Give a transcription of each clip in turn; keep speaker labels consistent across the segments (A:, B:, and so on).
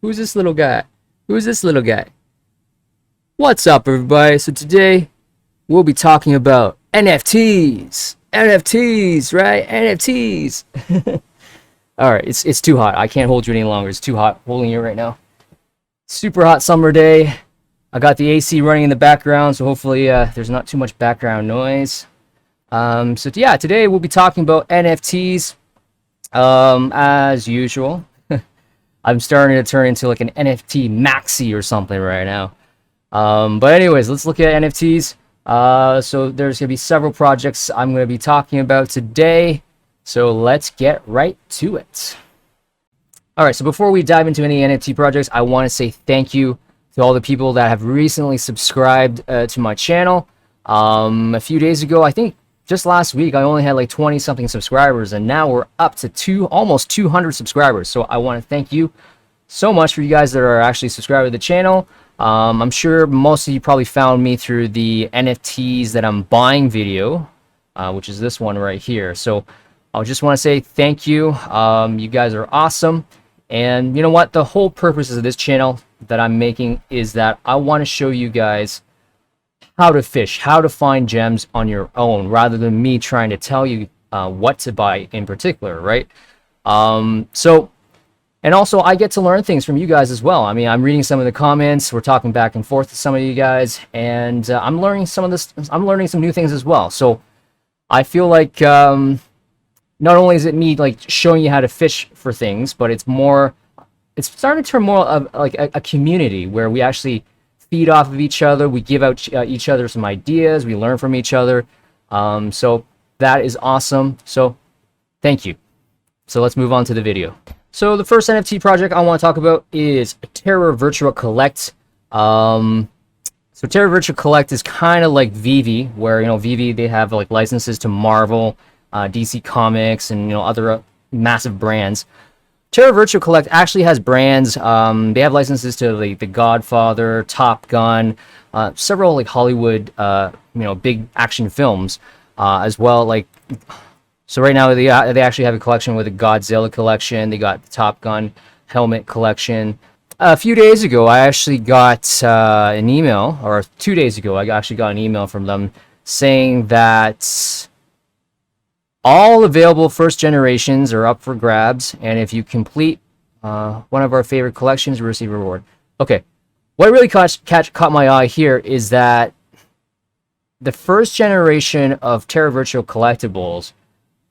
A: Who's this little guy? Who's this little guy? What's up, everybody? So today we'll be talking about NFTs. NFTs, right? NFTs. All right, it's too hot. I can't hold you any longer. It's too hot holding you right now. Super hot summer day. I got the AC running in the background, so hopefully there's not too much background noise. So yeah, today we'll be talking about NFTs. As usual. I'm starting to turn into like an NFT maxi or something right now. But anyways, let's look at NFTs. So there's going to be several projects I'm going to be talking about today. So let's get right to it. All right, so before we dive into any NFT projects, I want to say thank you to all the people that have recently subscribed to my channel. A few days ago, I think just last week, I only had like 20 something subscribers, and now we're up to almost 200 subscribers. So I want to thank you so much for you guys that are actually subscribed to the channel. I'm sure most of you probably found me through the NFTs that I'm buying video, which is this one right here. So I just want to say thank you. You guys are awesome. And you know what? The whole purpose of this channel that I'm making is that I want to show you guys how to fish, how to find gems on your own, rather than me trying to tell you what to buy in particular, right? And also I get to learn things from you guys as well. I mean, I'm reading some of the comments, we're talking back and forth to some of you guys, and I'm learning some new things as well. So I feel like not only is it me like showing you how to fish for things, but it's starting to turn more of like a community where we actually feed off of each other, we give out each other some ideas, we learn from each other. So that is awesome. So thank you. So let's move on to the video. So the first NFT project I want to talk about is Terra Virtua Kolect. So Terra Virtua Kolect is kind of like Vivi, where Vivi, they have like licenses to Marvel, DC Comics, and other massive brands. Terra Virtua Kolect actually has brands. They have licenses to the Godfather, Top Gun, several like Hollywood, big action films, as well. Like, so right now they actually have a collection with the Godzilla collection. They got the Top Gun helmet collection. A few days ago, I actually got an email, or 2 days ago, I actually got an email from them saying that all available first generations are up for grabs, and if you complete one of our favorite collections, you receive a reward. Okay, what really caught my eye here is that the first generation of Terra Virtua Collectibles,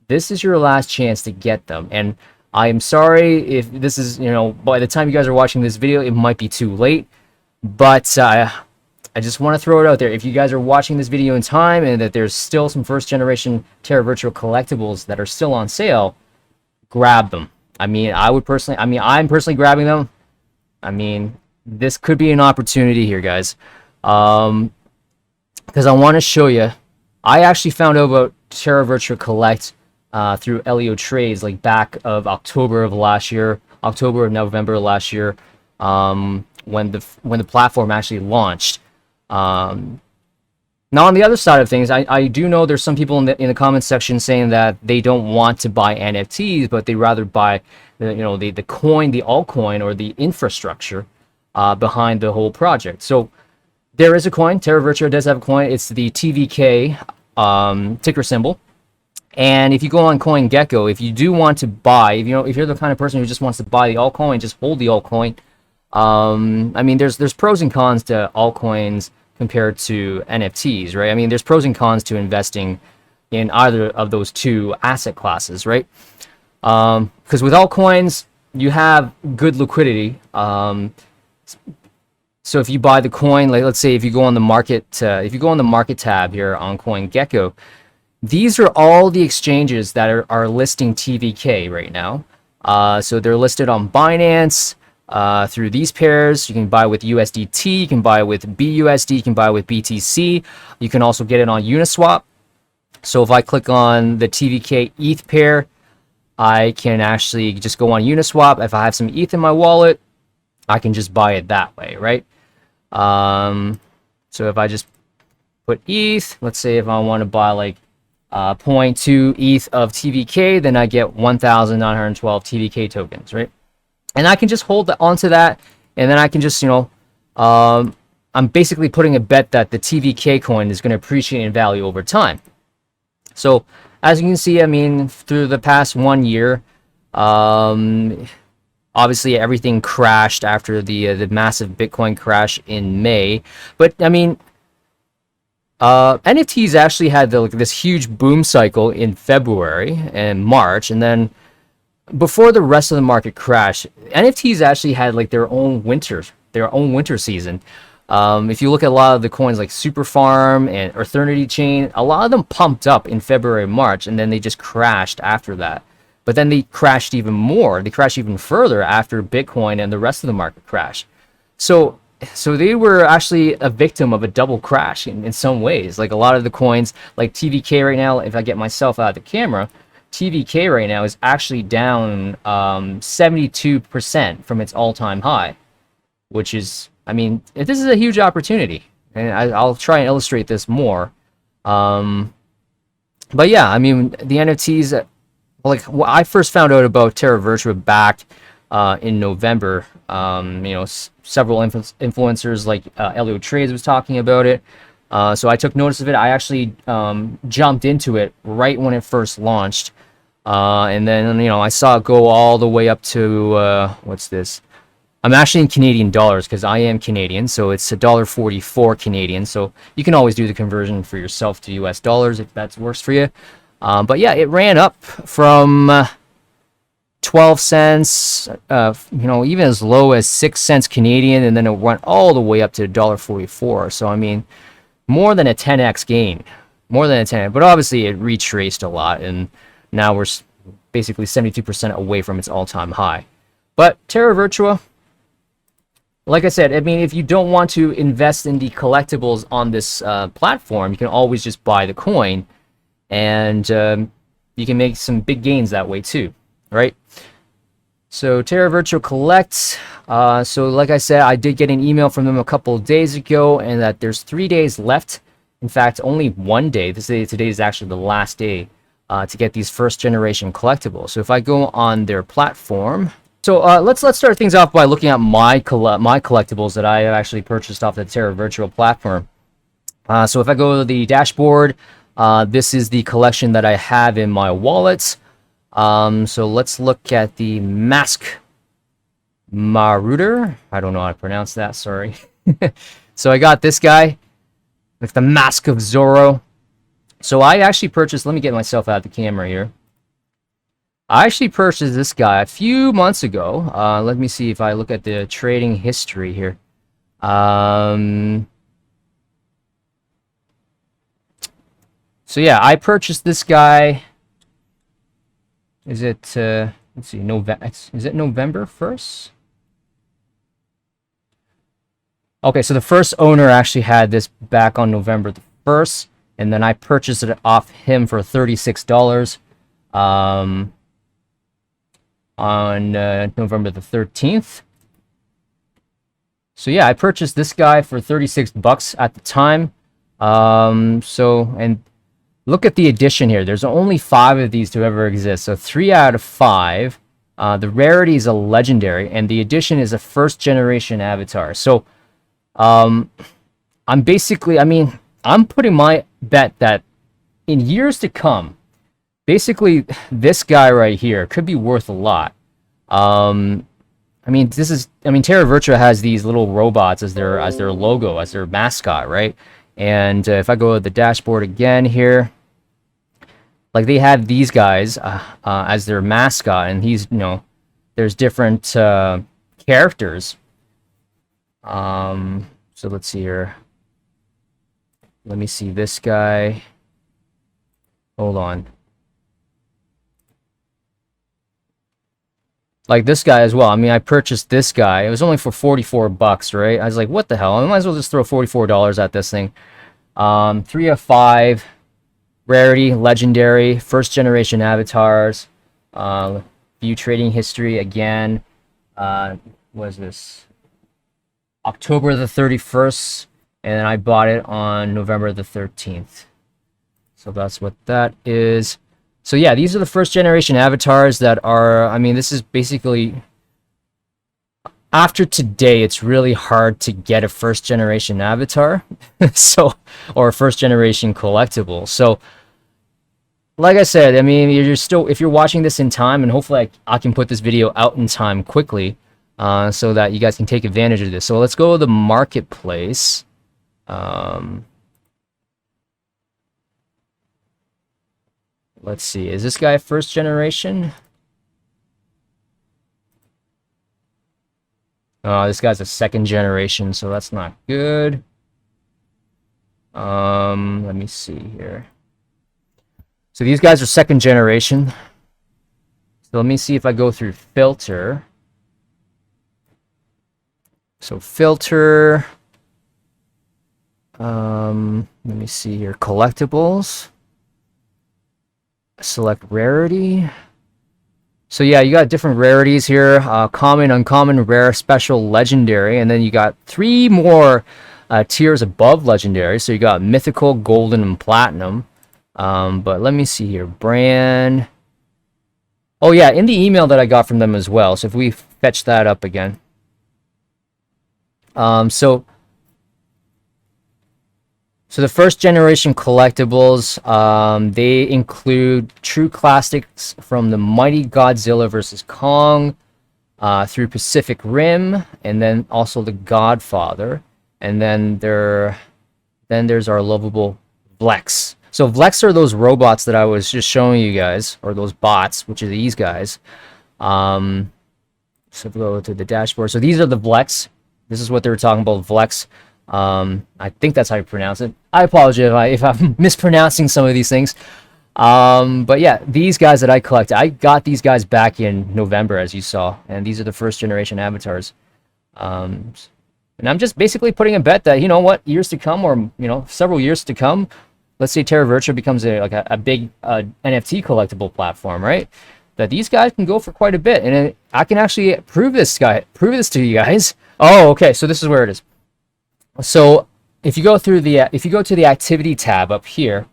A: this is your last chance to get them. And I am sorry if this is, by the time you guys are watching this video, it might be too late, but I just want to throw it out there. If you guys are watching this video in time and that there's still some first generation Terra Virtua Collectibles that are still on sale, grab them. I mean, I'm personally grabbing them. I mean, this could be an opportunity here, guys. Because I want to show you, I actually found out about Terra Virtua Kolect through LEO Trades, like back of October of last year, October or November of last year, when the platform actually launched. Now on the other side of things, I do know there's some people in the comments section saying that they don't want to buy NFTs, but they rather buy the coin, the altcoin, or the infrastructure behind the whole project. So there is a coin. Terra Virtua does have a coin. It's the TVK ticker symbol. And if you go on CoinGecko, if you do want to buy, if you're the kind of person who just wants to buy the altcoin, just hold the altcoin. I mean, there's pros and cons to altcoins compared to NFTs, right? I mean, there's pros and cons to investing in either of those two asset classes, right? Because with altcoins, you have good liquidity. So if you buy the coin, like let's say if you go on the market tab here on CoinGecko, these are all the exchanges that are listing TVK right now. So they're listed on Binance. Through these pairs, you can buy with USDT, you can buy with BUSD, you can buy with BTC. You can also get it on Uniswap. So if I click on the TVK ETH pair, I can actually just go on Uniswap. If I have some ETH in my wallet, I can just buy it that way, right? So if I just put ETH, let's say if I want to buy like 0.2 ETH of TVK, then I get 1,912 TVK tokens, right? and I can just hold onto that, and then I can just, I'm basically putting a bet that the TVK coin is going to appreciate in value over time. So as you can see, I mean, through the past 1 year, obviously everything crashed after the massive Bitcoin crash in May. But I mean, NFTs actually had this huge boom cycle in February and March, and then before the rest of the market crashed, NFTs actually had like their own winter season. If you look at a lot of the coins like Super Farm and Eternity Chain, a lot of them pumped up in February, March, and then they just crashed after that. But then they crashed even more. They crashed even further after Bitcoin and the rest of the market crashed. So they were actually a victim of a double crash in some ways. Like a lot of the coins, like TVK right now, if I get myself out of the camera, TVK right now is actually down 72% from its all-time high, which is, I mean, this is a huge opportunity, and I'll try and illustrate this more. But yeah, I mean, the NFTs, like I first found out about Terra Virtua back in November. Several influencers like Elio Trades was talking about it. So I took notice of it. I actually jumped into it right when it first launched. And then, I saw it go all the way up to, what's this? I'm actually in Canadian dollars because I am Canadian. So it's $1.44 Canadian. So you can always do the conversion for yourself to US dollars if that works for you. But yeah, it ran up from 12 cents, even as low as 6 cents Canadian, and then it went all the way up to $1.44. So, I mean, more than a 10x gain. More than a 10x. But obviously, it retraced a lot, and now we're basically 72% away from its all-time high. But Terra Virtua, like I said, I mean, if you don't want to invest in the collectibles on this platform, you can always just buy the coin, and you can make some big gains that way too, right? So Terra Virtua Kolect. So like I said, I did get an email from them a couple of days ago, and that there's 3 days left. In fact, only 1 day. Today is actually the last day to get these first generation collectibles. So if I go on their platform, so let's start things off by looking at my collectibles that I have actually purchased off the Terra Virtua platform. So if I go to the dashboard, this is the collection that I have in my wallet. So let's look at the Mask Marauder. I don't know how to pronounce that, sorry. So I got this guy with the Mask of Zorro. So I actually purchased, let me get myself out of the camera here. I actually purchased this guy a few months ago. Let me see if I look at the trading history here. So yeah, I purchased this guy. Is it, let's see, is it November 1st? Okay, so the first owner actually had this back on November the 1st, and then I purchased it off him for $36 on November the 13th. So yeah, I purchased this guy for 36 bucks at the time. And look at the edition here. There's only 5 of these to ever exist. So 3 out of 5. The rarity is a legendary, and the edition is a first generation avatar. So I'm basically, I mean, I'm putting my bet that in years to come, basically this guy right here could be worth a lot. I mean, Terra Virtua has these little robots as their logo, as their mascot, right? And if I go to the dashboard again here, like they have these guys as their mascot, and he's, there's different characters. So let's see here. Let me see this guy. Hold on. Like this guy as well. I mean, I purchased this guy. It was only for 44 bucks, right? I was like, what the hell? I might as well just throw $44 at this thing. 3 of 5. Rarity, legendary, first generation avatars. View trading history again. What is this? October the 31st, and then I bought it on November the 13th. So that's what that is. So yeah, these are the first generation avatars that are, I mean, this is basically after today, it's really hard to get a first generation avatar, so, or a first generation collectible. So, like I said, I mean, you're still, if you're watching this in time, and hopefully I can put this video out in time quickly, so that you guys can take advantage of this. So let's go to the marketplace. Let's see, is this guy first generation? This guy's a second generation, so that's not good. Let me see here. So these guys are second generation. So let me see if I go through filter. So filter. Let me see here. Collectibles. Select rarity. So yeah, you got different rarities here. Common, uncommon, rare, special, legendary. And then you got 3 more tiers above legendary. So you got mythical, golden, and platinum. But let me see here. Brand. Oh yeah, in the email that I got from them as well. So if we fetch that up again. So the first generation collectibles, they include true classics from the mighty Godzilla versus Kong, through Pacific Rim, and then also The Godfather, and then there's our lovable Vlex. So Vlex are those robots that I was just showing you guys, or those bots, which are these guys. So if we go to the dashboard, so these are the Vlex. This is what they were talking about, Vlex. I think that's how you pronounce it. I apologize if I'm mispronouncing some of these things. But yeah, these guys that I collect, I got these guys back in November, as you saw, and these are the first generation avatars. And I'm just basically putting a bet that, you know what, years to come, or, you know, several years to come, let's say Terra Virtua becomes a big NFT collectible platform, right? That these guys can go for quite a bit, and I can actually prove this to you guys. Oh, okay, so this is where it is. So if you go to the activity tab up here,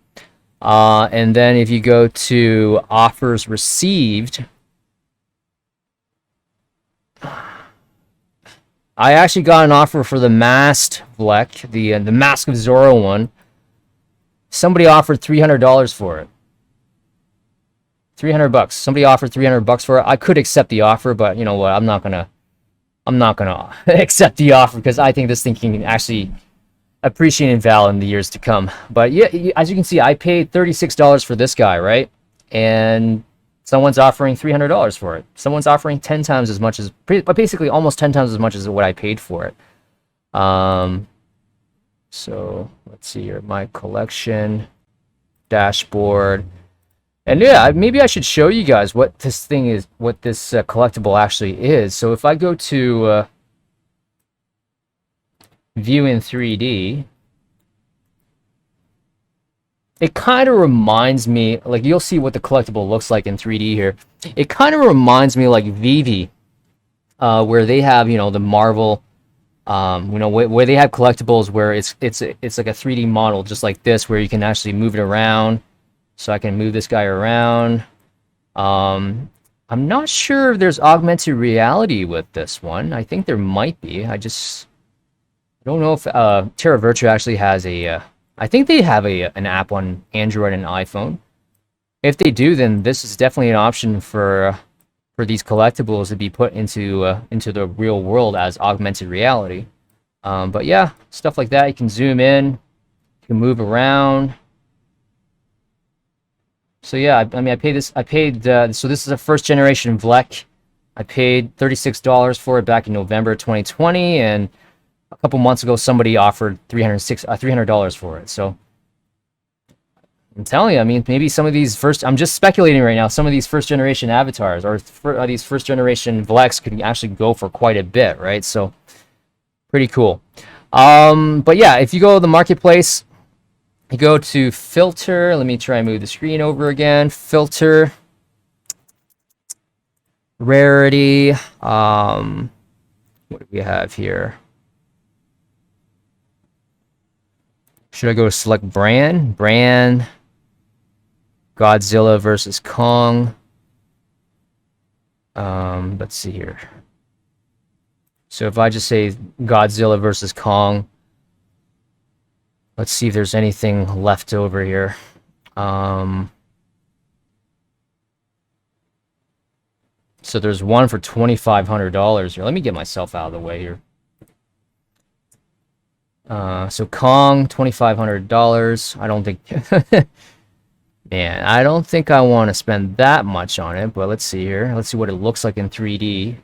A: and then if you go to offers received, I actually got an offer for the masked Vlek, the Mask of Zorro one. Somebody offered $300 for it. $300. Somebody offered $300 for it. I could accept the offer, but you know what? I'm not gonna accept the offer, because I think this thing can actually appreciate in value in the years to come. But yeah, as you can see, I paid $36 for this guy, right? And someone's offering $300 for it. Someone's offering 10 times as much as, basically almost 10 times as much as what I paid for it. So let's see here, my collection dashboard. And yeah, maybe I should show you guys what this thing is, what this collectible actually is. So if I go to view in 3D, it kind of reminds me, like, you'll see what the collectible looks like in 3D here. It kind of reminds me like Vivi, where they have, you know, the Marvel, you know, where they have collectibles where it's like a 3D model, just like this, where you can actually move it around. So I can move this guy around. I'm not sure if there's augmented reality with this one. I think there might be. I don't know if Terra Virtua actually has a... I think they have an app on Android and iPhone. If they do, then this is definitely an option for these collectibles to be put into the real world as augmented reality. But yeah, stuff like that. You can zoom in. You can move around. So yeah, I mean, so this is a first generation Vlek. I paid $36 for it back in November 2020, and a couple months ago somebody offered $300 for it. So I'm telling you, I mean, maybe some of these I'm just speculating right now, some of these first generation avatars or these first generation Vleks could actually go for quite a bit, right? So pretty cool. But yeah, if you go to the marketplace, you go to filter. Let me try and move the screen over again. Filter, rarity. What do we have here? Should I go to select brand? Brand. Godzilla versus Kong. Let's see here. So if I just say Godzilla versus Kong, let's see if there's anything left over here. So there's one for $2,500 here. Let me get myself out of the way here. So Kong, $2,500. I don't think... Man, I don't think I want to spend that much on it, but let's see here. Let's see what it looks like in 3D.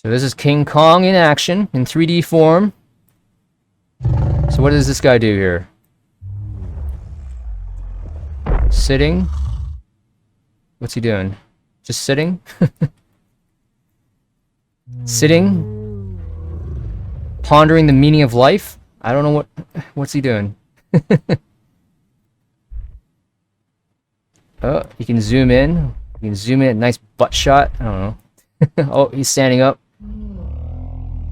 A: So this is King Kong in action, in 3D form. So what does this guy do here? Sitting. What's he doing? Just sitting? Sitting. Pondering the meaning of life? I don't know what's he doing? Oh, you can zoom in. You can zoom in. Nice butt shot. I don't know. Oh, he's standing up.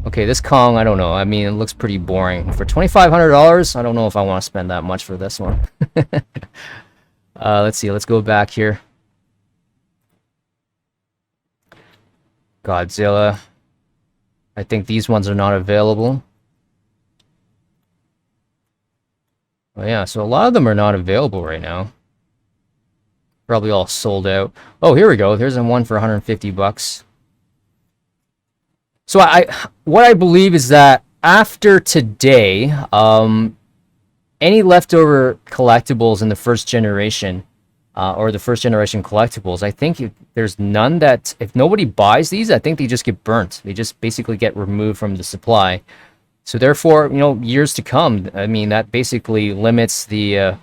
A: Okay, this Kong, I don't know. I mean, it looks pretty boring. For $2,500, I don't know if I want to spend that much for this one. Let's see. Let's go back here. Godzilla. I think these ones are not available. Oh, yeah, so a lot of them are not available right now. Probably all sold out. Oh, here we go. There's one for 150 bucks. So what I believe is that after today, any leftover collectibles in the first generation, or the first generation collectibles, I think there's none that, if nobody buys these, I think they just get burnt. They just basically get removed from the supply. So therefore, you know, years to come, I mean, that basically limits the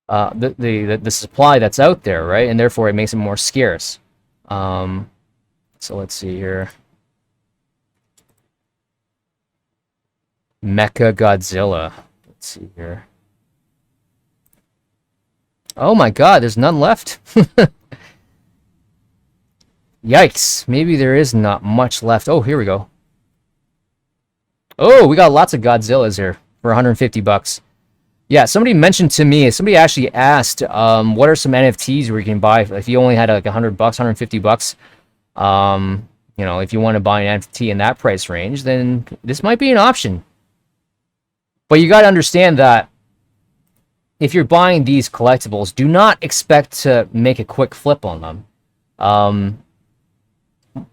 A: supply that's out there, right? And therefore, it makes it more scarce. So let's see here. Mecha Godzilla. Let's see here. Oh my god, there's none left. Yikes. Maybe there is not much left. Oh, here we go. Oh, we got lots of Godzillas here for 150 bucks. Yeah, somebody mentioned to me, somebody actually asked, what are some NFTs where you can buy if you only had like 100 bucks, 150 bucks? You know, if you want to buy an NFT in that price range, then this might be an option. But you got to understand that if you're buying these collectibles, do not expect to make a quick flip on them.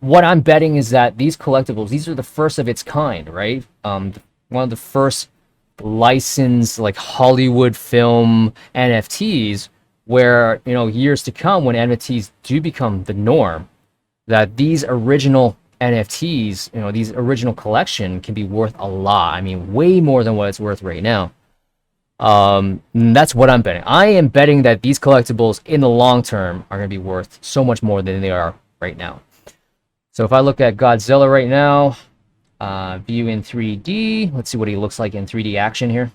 A: What I'm betting is that these collectibles, these are the first of its kind, right? One of the first licensed, like, Hollywood film NFTs where, you know, years to come when NFTs do become the norm, that these original NFTs, you know, these original collection can be worth a lot. I mean, way more than what it's worth right now. That's what I'm betting. I am betting that these collectibles in the long term are going to be worth so much more than they are right now. So if I look at Godzilla right now, view in 3D, let's see what he looks like in 3D action here.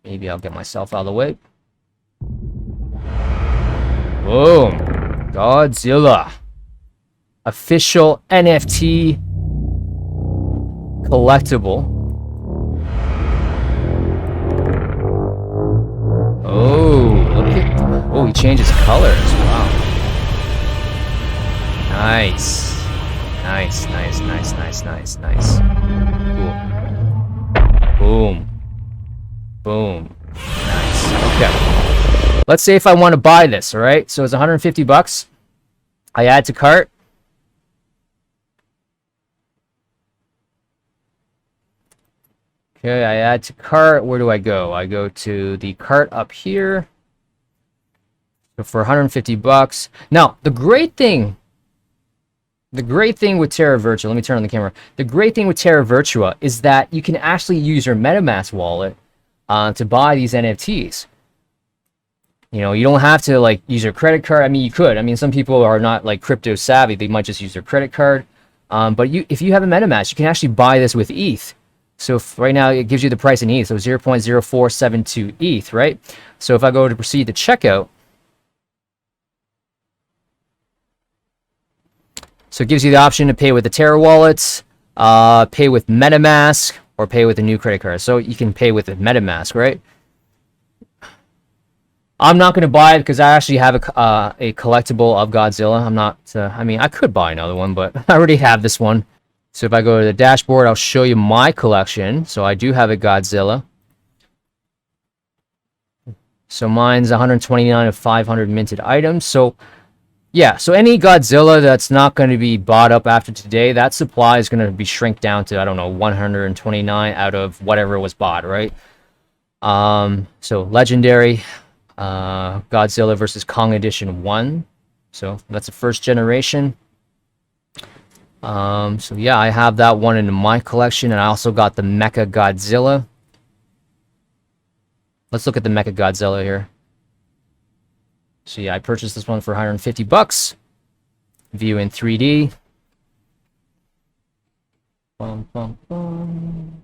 A: Maybe I'll get myself out of the way. Boom. Godzilla. Official NFT collectible. Oh, look at... Oh, he changes colors. Wow. Nice. Nice, nice, nice, nice, nice, nice. Cool. Boom. Boom. Nice. Okay. Let's say if I want to buy this, all right? So it's 150 bucks. I add to cart. Okay, I add to cart. Where do I go? I go to the cart up here. So for 150 bucks. Now, the great thing with Terra Virtua, let me turn on the camera. The great thing with Terra Virtua is that you can actually use your MetaMask wallet to buy these NFTs. You know, you don't have to, like, use your credit card. I mean, you could. I mean, some people are not, like, crypto savvy. They might just use their credit card. But if you have a MetaMask, you can actually buy this with ETH. So right now, it gives you the price in ETH. So 0.0472 ETH, right? So if I go to proceed to checkout, so it gives you the option to pay with the Terra wallets, pay with MetaMask, or pay with a new credit card. So you can pay with a MetaMask, right? I'm not going to buy it because I actually have a collectible of Godzilla. I'm not, I mean, I could buy another one, but I already have this one. So if I go to the dashboard, I'll show you my collection. So I do have a Godzilla. So mine's 129 of 500 minted items. So yeah, so any Godzilla that's not going to be bought up after today, that supply is going to be shrink down to, I don't know, 129 out of whatever was bought, right? So legendary. Godzilla versus Kong Edition 1. So that's the first generation. So yeah, I have that one in my collection, and I also got the Mecha Godzilla. Let's look at the Mecha Godzilla here. So yeah, I purchased this one for 150 bucks. View in 3D. Bum, bum, bum.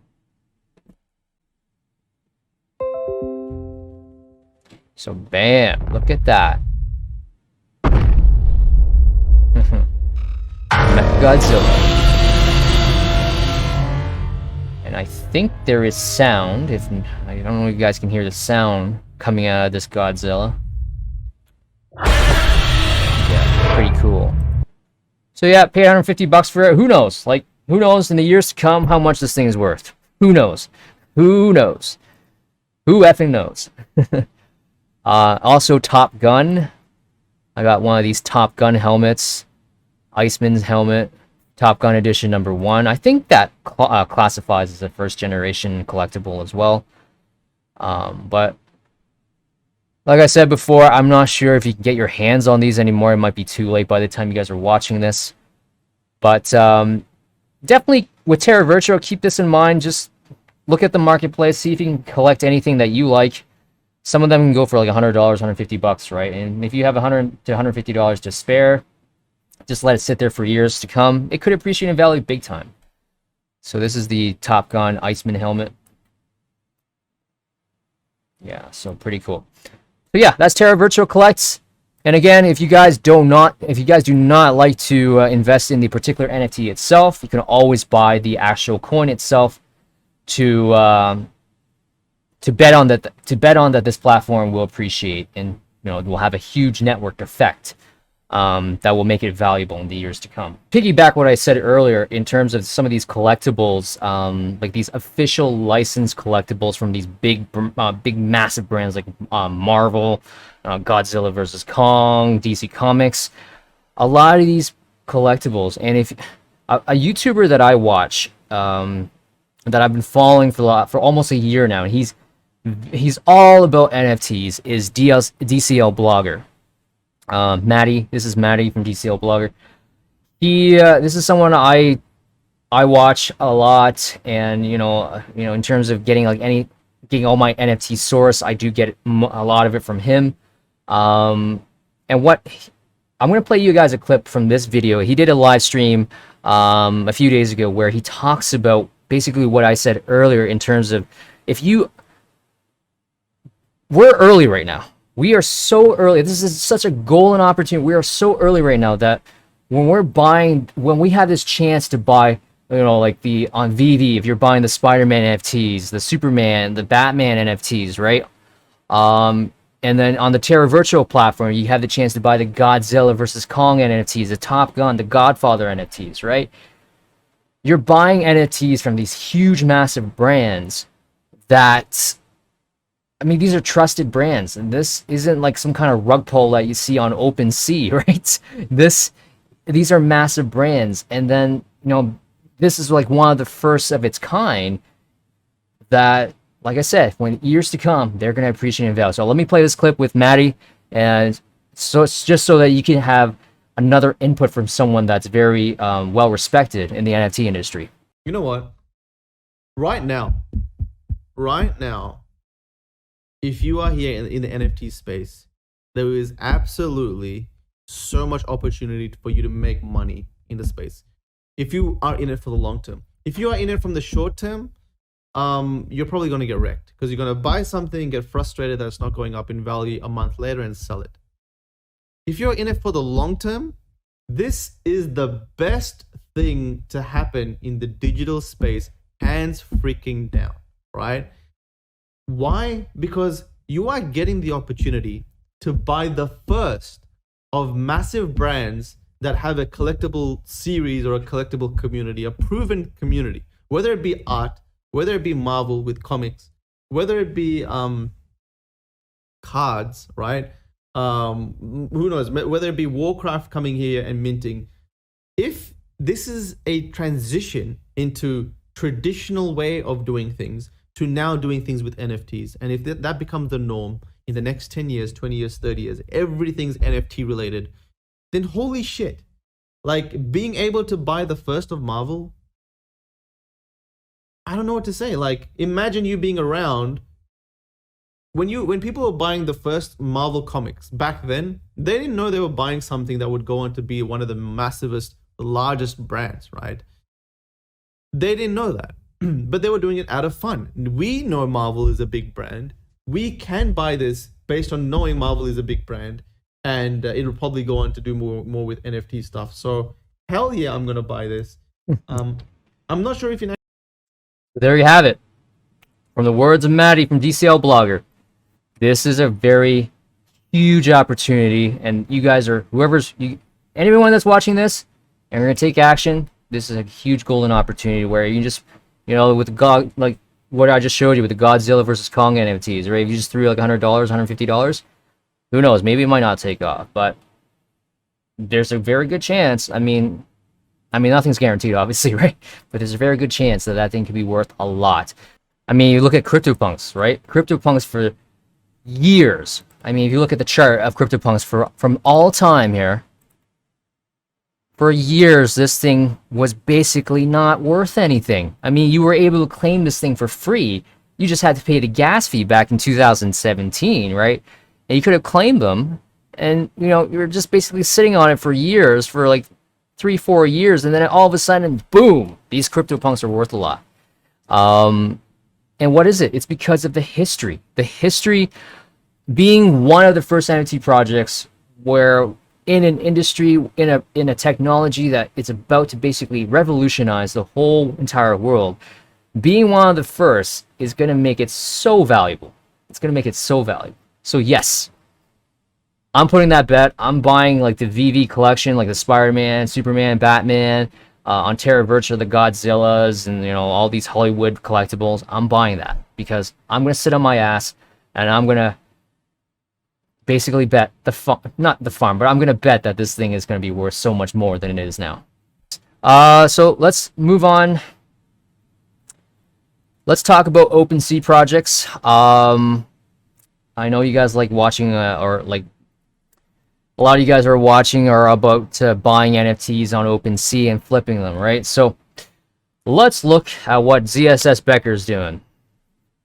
A: So bam, look at that. Godzilla. And I think there is sound. If I don't know if you guys can hear the sound coming out of this Godzilla. Yeah, pretty cool. So yeah, paid 150 bucks for it. Who knows? Like, who knows in the years to come how much this thing is worth? Who knows? Who knows? Who effing knows? Also, Top Gun. I got one of these Top Gun helmets. Iceman's helmet. Top Gun Edition number 1. I think that classifies as a first generation collectible as well. But like I said before, I'm not sure if you can get your hands on these anymore. It might be too late by the time you guys are watching this. But definitely with Terra Virtua, keep this in mind. Just look at the marketplace, see if you can collect anything that you like. Some of them can go for like $100, 150 bucks, right? And if you have $100 to $150 to spare, just let it sit there for years to come. It could appreciate in value big time. So this is the Top Gun Iceman helmet. Yeah, so pretty cool. So yeah, that's Terra Virtua Collects. And again, if you guys do not like to invest in the particular NFT itself, you can always buy the actual coin itself to bet on that this platform will appreciate, and will have a huge network effect that will make it valuable in the years to come. Piggyback what I said earlier in terms of some of these collectibles, like these official licensed collectibles from these big massive brands like Marvel, Godzilla versus Kong, DC Comics. A lot of these collectibles, and if a YouTuber that I watch, that I've been following for almost a year now, and he's all about NFTs, is DCL Blogger. Maddie, this is Maddie from DCL Blogger. This is someone I watch a lot, and in terms of getting all my NFT source, I do get a lot of it from him. And what I'm gonna play you guys a clip from this video. He did a live stream a few days ago where he talks about basically what I said earlier in terms of we're early right now. We are so early. This is such a golden opportunity. We are so early right now that when we have this chance to buy, like on VV, if you're buying the Spider-Man NFTs, the Superman, the Batman NFTs, right? And then on the Terra Virtua platform, you have the chance to buy the Godzilla versus Kong NFTs, the Top Gun, the Godfather NFTs, right? You're buying NFTs from these huge, massive brands that, these are trusted brands, and this isn't like some kind of rug pull that you see on OpenSea, right? These are massive brands, and then, this is like one of the first of its kind that, like I said, when years to come, they're going to appreciate in value. So let me play this clip with Maddie, and so it's just so that you can have another input from someone that's very well respected in the NFT industry.
B: You know what? Right now, if you are here in the NFT space, there is absolutely so much opportunity for you to make money in the space. If you are in it for the long term. If you are in it from the short term, you're probably going to get wrecked because you're going to buy something, get frustrated that it's not going up in value a month later, and sell it. If you're in it for the long term, this is the best thing to happen in the digital space hands freaking down, right? Why? Because you are getting the opportunity to buy the first of massive brands that have a collectible series or a collectible community, a proven community, whether it be art, whether it be Marvel with comics, whether it be cards, right? Who knows, whether it be Warcraft coming here and minting. If this is a transition into traditional way of doing things to now doing things with NFTs, and if that becomes the norm in the next 10 years, 20 years, 30 years, everything's NFT related, then holy shit. Like, being able to buy the first of Marvel, I don't know what to say. Like, imagine you being around when people were buying the first Marvel comics back then. They didn't know they were buying something that would go on to be one of the massivest, largest brands, right? They didn't know that, but they were doing it out of fun. We know Marvel is a big brand. We can buy this based on knowing Marvel is a big brand, and it'll probably go on to do more with NFT stuff. So hell yeah, I'm gonna buy this. I'm not sure if you know.
A: There you have it. From the words of Maddie from DCL Blogger, this is a very huge opportunity, and you guys are, anyone that's watching this and you're gonna take action, this is a huge golden opportunity where you can just, with God, like what I just showed you with the Godzilla versus Kong NFTs, right? If you just threw like $100, $150, who knows? Maybe it might not take off, but there's a very good chance. I mean, nothing's guaranteed, obviously, right? But there's a very good chance that that thing could be worth a lot. I mean, you look at CryptoPunks, right? CryptoPunks for years. I mean, if you look at the chart of CryptoPunks from all time here, for years, this thing was basically not worth anything. I mean, you were able to claim this thing for free. You just had to pay the gas fee back in 2017, right? And you could have claimed them, and you were just basically sitting on it for years, for like 3-4 years, and then all of a sudden, boom, these CryptoPunks are worth a lot. And what is it? It's because of the history. The history being one of the first NFT projects where in an industry, in a technology that it's about to basically revolutionize the whole entire world, being one of the first is going to make it so valuable. It's going to make it so valuable. So yes, I'm putting that bet. I'm buying like the VV collection, like the Spider-Man, Superman, Batman, on Terra Virtua, the Godzillas, and all these Hollywood collectibles. I'm buying that because I'm going to sit on my ass and I'm going to basically bet not the farm, but I'm going to bet that this thing is going to be worth so much more than it is now. So let's move on. Let's talk about OpenSea projects. I know you guys like watching, or like a lot of you guys are watching or about buying NFTs on OpenSea and flipping them, right? So let's look at what Zssbecker is doing.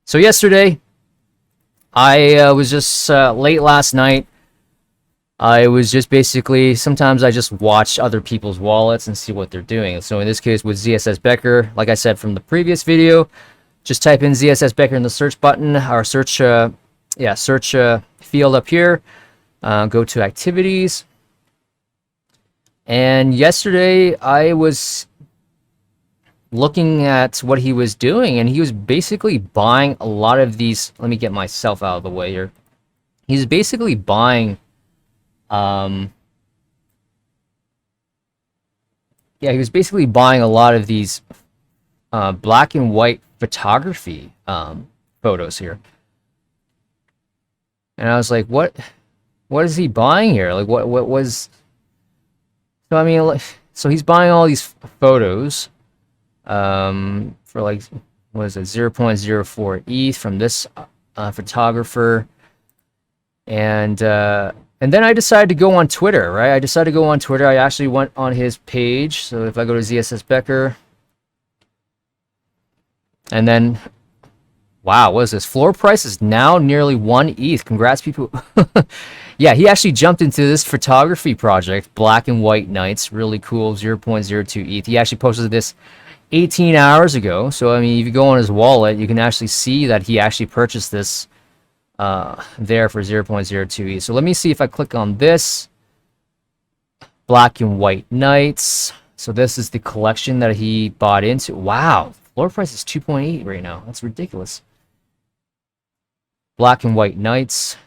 A: So yesterday, I was just late last night. I was just basically, sometimes I just watch other people's wallets and see what they're doing. So in this case with Zssbecker, like I said from the previous video, just type in Zssbecker in the search button, or search field up here. Go to activities. And yesterday I was looking at what he was doing, and he was basically buying a lot of these. Let me get myself out of the way here. He's basically buying he was basically buying a lot of these black and white photography photos here. And I was like, what is he buying here? Like, what was... So, I mean, so he's buying all these photos for like, what is it, 0.04 ETH from this photographer. And then I decided to go on Twitter, right? I decided to go on Twitter. I actually went on his page. So if I go to Zssbecker, and then, wow, what is this? Floor price is now nearly 1 ETH. Congrats, people. Yeah, he actually jumped into this photography project, Black and White Nights. Really cool, 0.02 ETH. He actually posted this 18 hours ago. So, I mean, if you go on his wallet, you can actually see that he actually purchased this there for 0.02 ETH. So let me see if I click on this. Black and White Nights. So this is the collection that he bought into. Wow, Floor price is 2.8 right now. That's ridiculous. Black and white nights.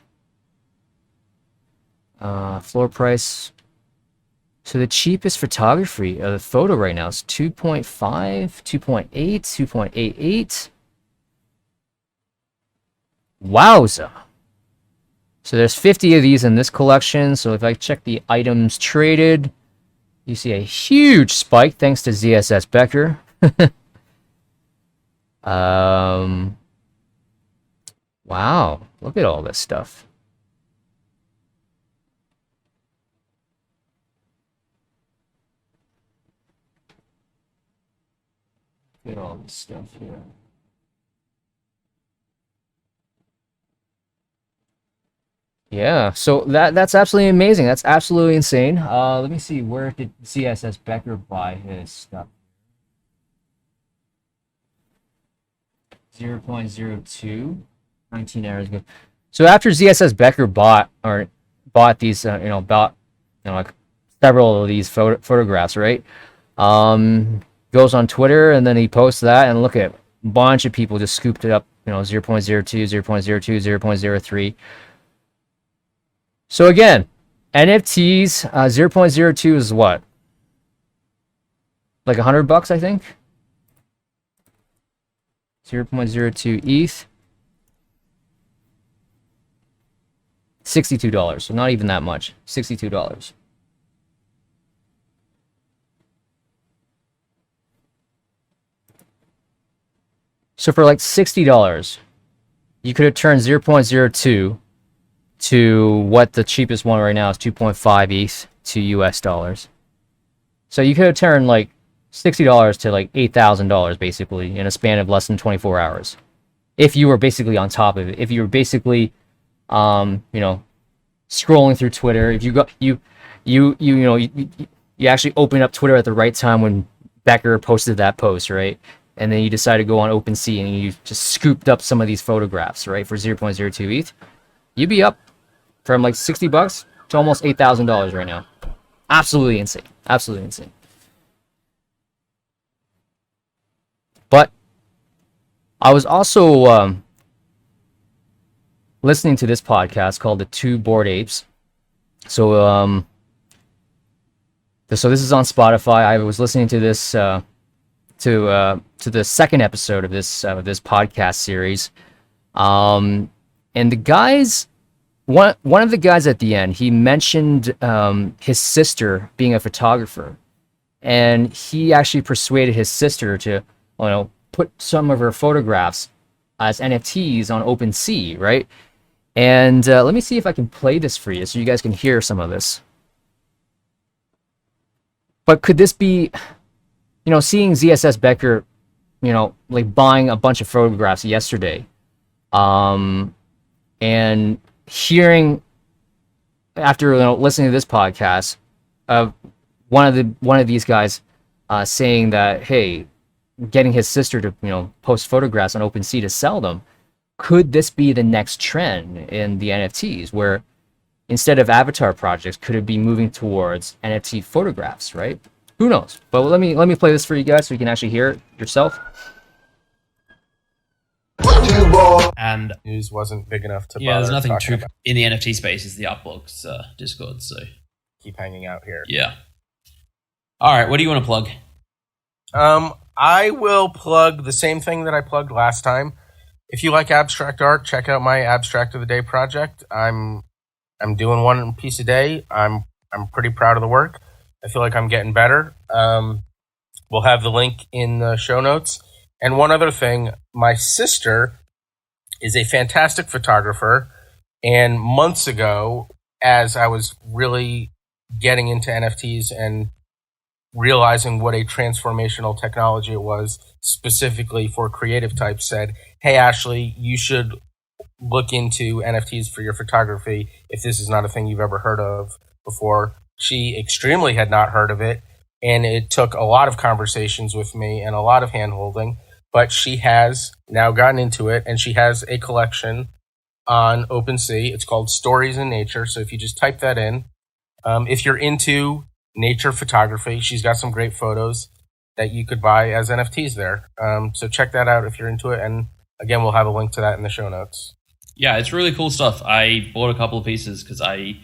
A: Floor price. So the cheapest photography photo right now is 2.5, 2.8, 2.88. Wowza. So there's 50 of these in this collection. So if I check the items traded, you see a huge spike thanks to Zssbecker. Wow, look at all this stuff. Look at all this stuff here. Yeah, so that's absolutely amazing. That's absolutely insane. Let me see, where did Zssbecker buy his stuff? 0.02, 19 hours ago. So after Zssbecker bought these, like several of these photographs, right? Goes on Twitter and then he posts that, and look at a bunch of people just scooped it up, 0.02, 0.02, 0.03. So again, NFTs, 0.02 is what? Like $100, I think? 0.02 ETH. $62. So not even that much. $62. So for like $60, you could have turned 0.02 to what the cheapest one right now is, 2.5 ETH to US dollars. So you could have turned like $60 to like $8,000 basically in a span of less than 24 hours. If you were basically on top of it, if you were basically, scrolling through Twitter, if you actually opened up Twitter at the right time when Becker posted that post, right? And then you decide to go on OpenSea and you just scooped up some of these photographs, right, for 0.02 ETH, you'd be up from like $60 to almost $8,000 right now. Absolutely insane. Absolutely insane. But I was also listening to this podcast called The Two Bored Apes. So this is on Spotify. I was listening to this to the second episode of this podcast series, and the guys, one of the guys at the end, he mentioned his sister being a photographer, and he actually persuaded his sister to put some of her photographs as NFTs on OpenSea, right? And let me see if I can play this for you so you guys can hear some of this. But could this be, seeing Zssbecker, like buying a bunch of photographs yesterday, and hearing after listening to this podcast of one of these guys saying that, hey, getting his sister to post photographs on OpenSea to sell them, could this be the next trend in the NFTs, where instead of avatar projects, could it be moving towards NFT photographs, right? Who knows? But let me play this for you guys so you can actually hear it yourself.
C: And
D: news wasn't big enough to
C: there's nothing true
D: about.
C: in the NFT space. Is the Upblocks Discord, so
D: Keep hanging out here.
C: yeah. All right, what do you want to plug?
D: I will plug the same thing that I plugged last time. If you like abstract art, check out my Abstract of the Day project. I'm doing one piece a day. I'm pretty proud of the work. I feel like I'm getting better. We'll have the link in the show notes. And one other thing, my sister is a fantastic photographer. And months ago, as I was really getting into NFTs and realizing what a transformational technology it was, specifically for creative types, said, hey, Ashley, you should look into NFTs for your photography if this is not a thing you've ever heard of before. She extremely had not heard of it, and it took a lot of conversations with me and a lot of hand-holding, but she has now gotten into it, and she has a collection on OpenSea. It's called Stories in Nature, so if you just type that in, if you're into nature photography, she's got some great photos. that you could buy as NFTs there. So check that out if you're into it. And again, we'll have a link to that in the show notes.
C: Yeah, it's really cool stuff. I bought a couple of pieces because I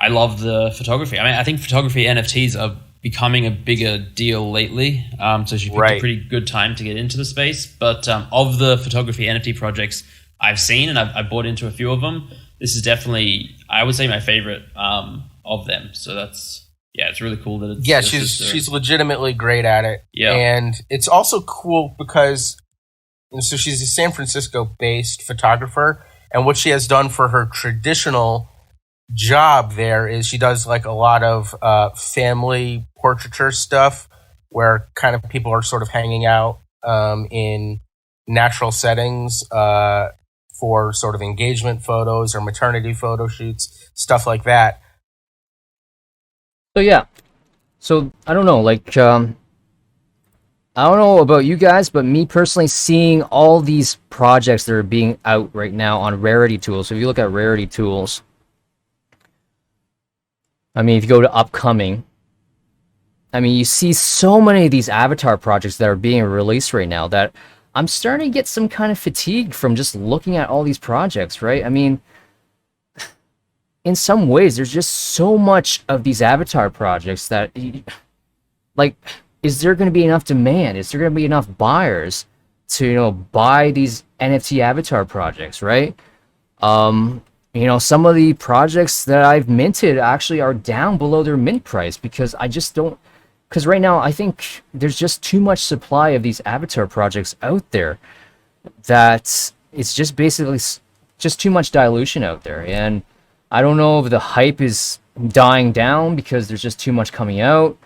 C: love the photography. I mean, I think photography NFTs are becoming a bigger deal lately. So she picked a pretty good time to get into the space. But of the photography NFT projects I've seen, and I've bought into a few of them, this is definitely, I would say, my favorite of them. So that's, yeah, it's really cool that it's
D: she's legitimately great at it.
C: Yeah.
D: And it's also cool because, so she's a San Francisco-based photographer, and what she has done for her traditional job there is she does like a lot of family portraiture stuff where kind of people are sort of hanging out in natural settings for sort of engagement photos or maternity photo shoots, stuff like that.
A: So yeah, so I don't know, like I don't know about you guys, but me personally, seeing all these projects that are being out right now on Rarity Tools. So if you look at Rarity Tools, I mean, if you go to upcoming, I mean, you see so many of these avatar projects that are being released right now that I'm starting to get some kind of fatigue from just looking at all these projects, right? I mean, in some ways, there's just so much of these avatar projects that, like, is there going to be enough demand? Is there going to be enough buyers to, you know, buy these NFT avatar projects, right? You know, some of the projects that I've minted actually are down below their mint price because I just don't, because right now I think there's just too much supply of these avatar projects out there that it's just basically just too much dilution out there. And I don't know if the hype is dying down because there's just too much coming out.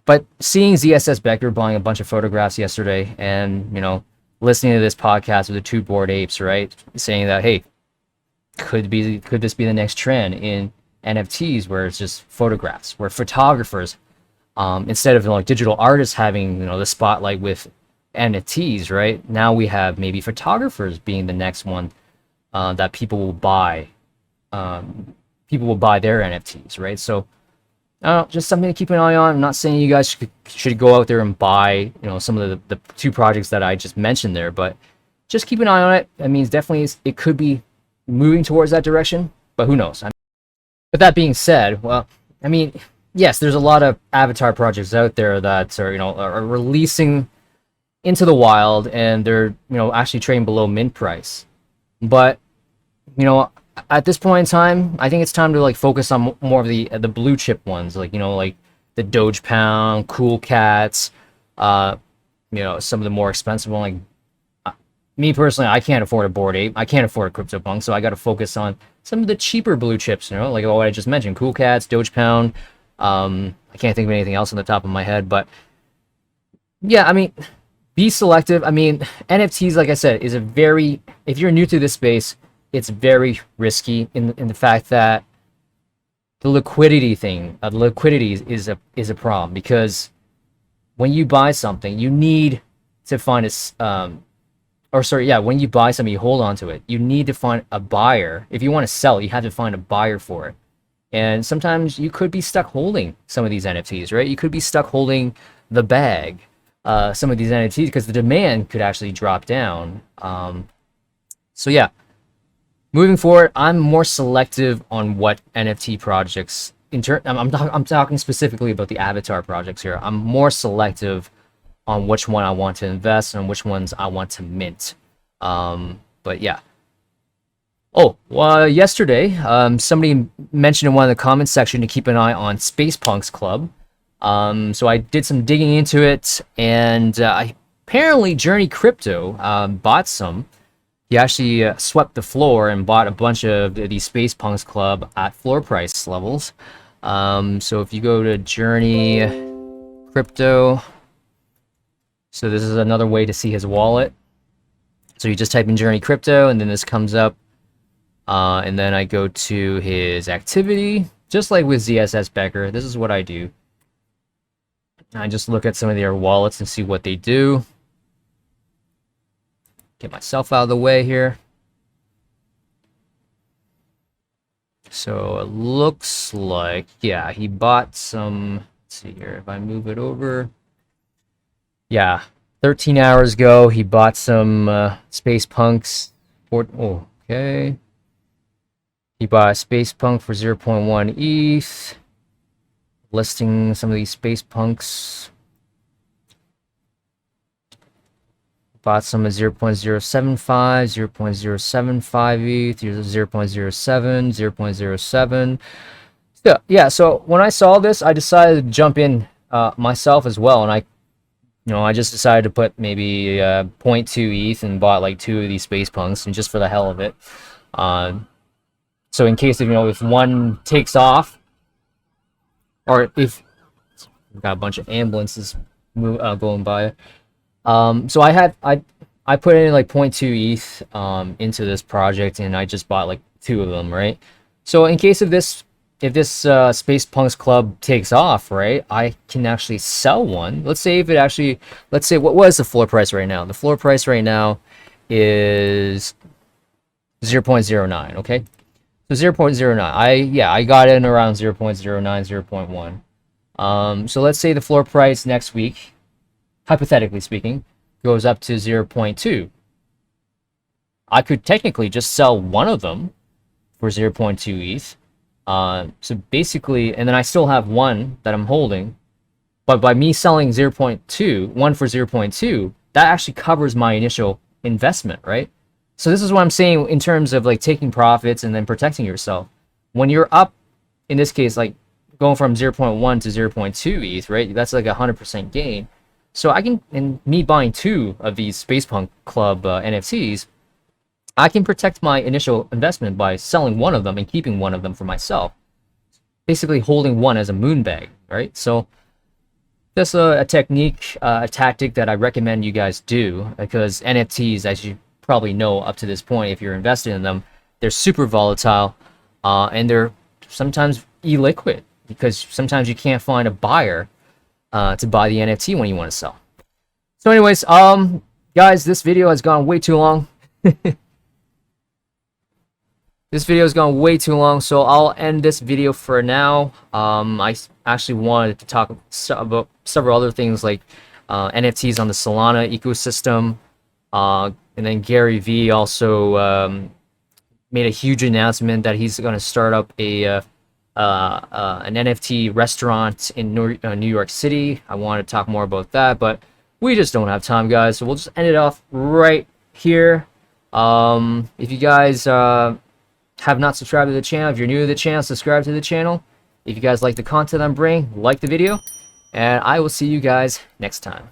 A: But seeing Zssbecker buying a bunch of photographs yesterday and, you know, listening to this podcast with the two Bored Apes, right, saying that, hey, could this be the next trend in NFTs where it's just photographs, where photographers, instead of like digital artists having, you know, the spotlight with NFTs, right, now we have maybe photographers being the next one that people will buy. People will buy their NFTs, right? So just something to keep an eye on. I'm not saying you guys should go out there and buy, you know, some of the two projects that I just mentioned there, but just keep an eye on it. I mean, it could be moving towards that direction, but who knows? But that being said, well, I mean, yes, there's a lot of avatar projects out there that are, you know, are releasing into the wild and they're, you know, actually trading below mint price. But, you know, at this point in time, I think it's time to like focus on more of the blue chip ones, like, you know, like the Doge Pound, Cool Cats, you know, some of the more expensive one. Like me personally, I can't afford a Bored Ape, I can't afford a CryptoPunk, so I got to focus on some of the cheaper blue chips, you know, like what I just mentioned, Cool Cats, Doge Pound. I can't think of anything else on the top of my head, but yeah, I mean, be selective. I mean, NFTs, like I said, is if you're new to this space, it's very risky in the fact that the liquidity is a problem, because when you buy something, you need to find when you buy something, you hold on to it. You need to find a buyer. If you want to sell it, you have to find a buyer for it. And sometimes you could be stuck holding some of these NFTs, right? You could be stuck holding the bag, some of these NFTs, because the demand could actually drop down. So yeah. Moving forward, I'm more selective on what NFT projects. I'm talking specifically about the avatar projects here. I'm more selective on which one I want to invest and which ones I want to mint. But yeah. Oh, well, yesterday, somebody mentioned in one of the comments section to keep an eye on SpacePunksClub. So I did some digging into it, and apparently JRNY Crypto bought some. He actually swept the floor and bought a bunch of these SpacePunksClub at floor price levels. So if you go to JRNY Crypto, so this is another way to see his wallet. So you just type in JRNY Crypto, and then this comes up. And then I go to his activity, just like with Zssbecker. This is what I do. I just look at some of their wallets and see what they do. Get myself out of the way here. So it looks like, yeah, he bought some. Let's see here. If I move it over, yeah, 13 hours ago he bought some Space Punks. Oh, okay. He bought Space Punk for 0.1 ETH. Listing some of these Space Punks. Bought some at 0.075, 0.075 ETH, 0.07, 0.07. Yeah, so when I saw this, I decided to jump in myself as well, and I just decided to put maybe 0.2 ETH and bought like 2 of these Space Punks, and just for the hell of it. So in case of, if one takes off, or if we've got a bunch of ambulances going by. So I put in like 0.2 ETH into this project, and I just bought like 2 of them, right? So in case of this, if this SpacePunksClub takes off, right, I can actually sell one. Let's say what was the floor price right now? The floor price right now is 0.09, okay? So 0.09. I got in around 0.09, 0.1. So let's say the floor price next week, hypothetically speaking, goes up to 0.2. I could technically just sell one of them for 0.2 ETH. So basically, and then I still have one that I'm holding, but by me selling one for 0.2, that actually covers my initial investment, right? So this is what I'm saying in terms of like taking profits and then protecting yourself. When you're up, in this case, like going from 0.1 to 0.2 ETH, right? That's like 100% gain. So and me buying 2 of these SpacePunksClub NFTs, I can protect my initial investment by selling one of them and keeping one of them for myself. Basically holding one as a moon bag, right? So that's a technique, a tactic that I recommend you guys do, because NFTs, as you probably know up to this point, if you're invested in them, they're super volatile, and they're sometimes illiquid, because sometimes you can't find a buyer to buy the NFT when you want to sell. So anyways, guys, this video has gone way too long. This video has gone way too long, so I'll end this video for now. I actually wanted to talk about several other things, like NFTs on the Solana ecosystem, and then Gary Vee also made a huge announcement that he's going to start up an NFT restaurant in New York City. I want to talk more about that, but we just don't have time, guys, so we'll just end it off right here. If you guys have not subscribed to the channel, if you're new to the channel, subscribe to the channel. If you guys like the content I'm bringing, like the video, and I will see you guys next time.